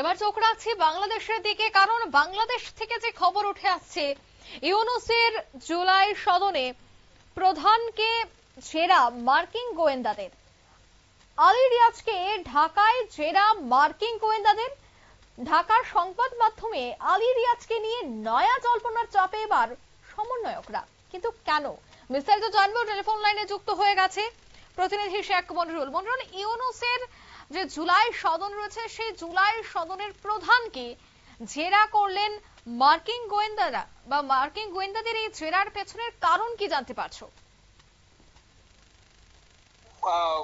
এবার চোখ রাখছি বাংলাদেশের দিকে, কারণ বাংলাদেশ থেকে যে খবর উঠে আসছে, ইউনূসের জুলাই সদনে প্রধানকে জেরা মার্কিন গোয়েন্দাদের। আলী রিয়াজকে ঢাকায় জেরা মার্কিন গোয়েন্দাদের। ঢাকার সংবাদ মাধ্যমে আলী রিয়াজকে নিয়ে নয়া জল্পনার চাপে এবার সমন্বয়করা। কিন্তু কেন, বিস্তারিত জানবো। টেলিফোন লাইনে যুক্ত হয়ে গেছে প্রতিনিধি শেখ মনিরুল। মনিরুল, ইউনূসের যে জুলাই সদন রয়েছে, সেই জুলাই সদনের প্রধানকে জেরা করলেন মার্কিন গোয়েন্দারা, বা মার্কিন গোয়েন্দাদের এই জেরার পেছনের কারণ কি জানতে পারছো?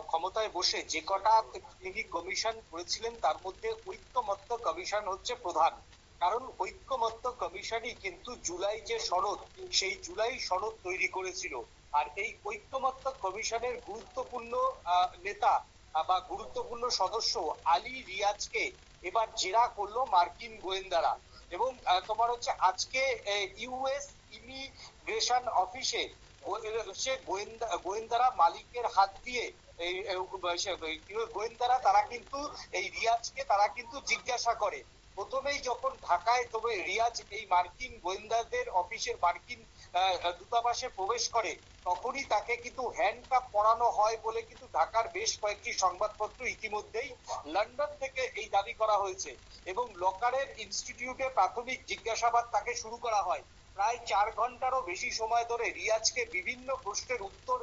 ক্ষমতায় বসে যে কটা তিনি কমিশন করেছিলেন তার মধ্যে ঐক্যমত্য কমিশন হচ্ছে প্রধান। কারণ ঐক্যমত্য কমিশনই কিন্তু জুলাই যে সনদ, সেই জুলাই সনদ তৈরি করেছিল। আর এই ঐক্যমত্য কমিশনের গুরুত্বপূর্ণ নেতা বা গুরুত্বপূর্ণ সদস্য আলী রিয়াজকে এবার জেরা করলো মার্কিন গোয়েন্দারা। এবং তোমার হচ্ছে আজকে ইউএস ইমিগ্রেশন অফিসে গোয়েন্দারা মালিকের হাত দিয়ে গোয়েন্দারা তারা কিন্তু এই রিয়াজকে তারা কিন্তু জিজ্ঞাসা করে। প্রথমেই যখন ঢাকায় তবে রিয়াজ এই মার্কিন গোয়েন্দাদের অফিসের মার্কিন দূতাবাসে প্রবেশ করে, তখনই তাকে কিন্তু হ্যান্ডকাফ পরানো হয় বলে কিন্তু ঢাকার বেশ কয়েকটি সংবাদপত্র ইতিমধ্যেই লন্ডন থেকে এই দাবি করা হয়েছে। এবং লকারের ইনস্টিটিউটে প্রাথমিক জিজ্ঞাসাবাদ তাকে শুরু করা হয়। প্রায় 4 ঘন্টারও বেশি সময় ধরে রিয়াজকে বিভিন্ন প্রশ্নের উত্তর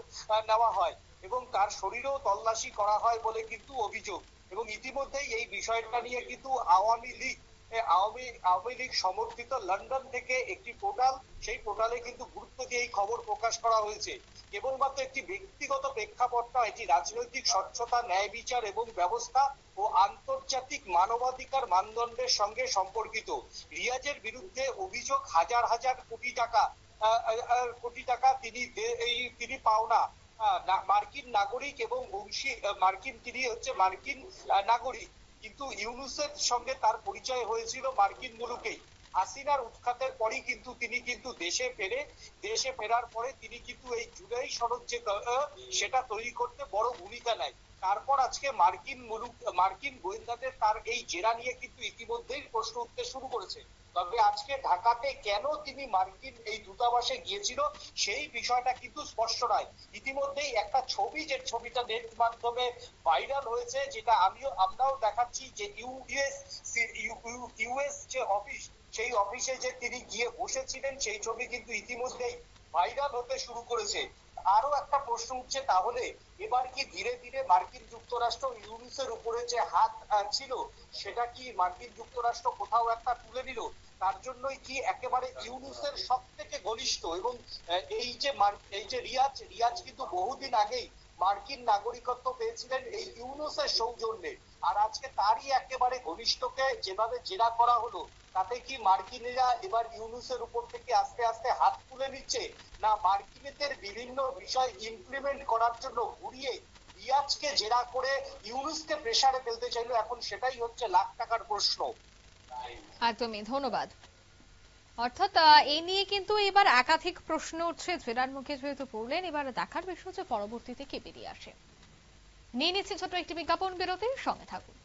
নেওয়া হয় এবং তার শরীরেও তল্লাশি করা হয় বলে কিন্তু অভিযোগ। এবং ইতিমধ্যেই এই বিষয়টা নিয়ে কিন্তু আওয়ামী লীগ সমর্থিত লন্ডন থেকে একটি পোর্টাল, সেই পোর্টালে কিন্তু গুরুত্ব দিয়ে এই খবর প্রকাশ করা হয়েছে। কেবলমাত্র একটি ব্যক্তিগত প্রেক্ষাপট নয়, এটি রাজনৈতিক স্বচ্ছতা, ন্যায় বিচার এবং ব্যবস্থা ও আন্তর্জাতিক মানবাধিকার মানদণ্ডের সঙ্গে সম্পর্কিত। রিয়াজের বিরুদ্ধে অভিযোগ হাজার হাজার কোটি টাকা তিনি পাওনা মার্কিন নাগরিক এবং তিনি হচ্ছে মার্কিন নাগরিক। কিন্তু ইউনূসের সঙ্গে তার পরিচয় হয়েছিল মার্কিন মুলুকেই। হাসিনার উৎখাতের পরই কিন্তু তিনি কিন্তু দেশে ফেরার পরে তিনি কিন্তু এই জুলাই সনদ যে সেটা তৈরি করতে বড় ভূমিকা নেয়। তারপর আজকে মার্কিন গোয়েন্দাদের তার এই জেরা নিয়ে কিন্তু ইতিমধ্যেই প্রশ্ন উঠতে শুরু করেছে। তবে আজকে ঢাকাতে কেন তিনি মার্কিন এই দূতাবাসে গিয়েছিল সেই বিষয়টা কিন্তু স্পষ্ট নয়। ইতিমধ্যেই একটা ছবি, যে ছবিটা নেট মাধ্যমে ভাইরাল হয়েছে, যেটা আমরাও দেখাচ্ছি, যে ইউএস যে অফিস, সেই অফিসে যে তিনি গিয়ে বসেছিলেন, সেই ছবি কিন্তু ইতিমধ্যেই ভাইরাল হতে শুরু করেছে। আরো একটা প্রশ্ন উঠছে, তাহলে এবার কি ধীরে ধীরে মার্কিন যুক্তরাষ্ট্র ইউনূসের উপরে যে হাত ছিল সেটা কি মার্কিন যুক্তরাষ্ট্র কোথাও একটা তুলে নিল? তার জন্যই কি একেবারে ইউনূসের সব থেকে ঘনিষ্ঠ এবং এই যে রিয়াজ কিন্তু বহুদিন আগেই মার্কিন নাগরিকত্ব পেয়েছিলেন এই ইউনূসের সৌজন্যে। আর আজকে তারই একেবারে ঘনিষ্ঠকে যেভাবে জেরা করা হলো, তাতে কি মার্কিনিরা এবার ইউনূসের উপর থেকে আস্তে আস্তে হাত তুলে নিচ্ছে, না মার্কিনীদের বিভিন্ন বিষয় ইমপ্লিমেন্ট করার জন্য ঘুরিয়ে রিয়াজকে জেরা করে ইউনূসকে প্রেসারে ফেলতে চাইলো? এখন সেটাই হচ্ছে লাখ টাকার প্রশ্ন। একদমই, ধন্যবাদ। অর্থাৎ এই নিয়ে কিন্তু এবার একাধিক প্রশ্ন উঠছে, জেরার মুখে যেহেতু পড়লেন, এবার দেখার বিষয় হচ্ছে পরবর্তীতে কে বেরিয়ে আসে। নিয়ে নিচ্ছে ছোট একটি বিজ্ঞাপন বিরতির, সঙ্গে থাকুন।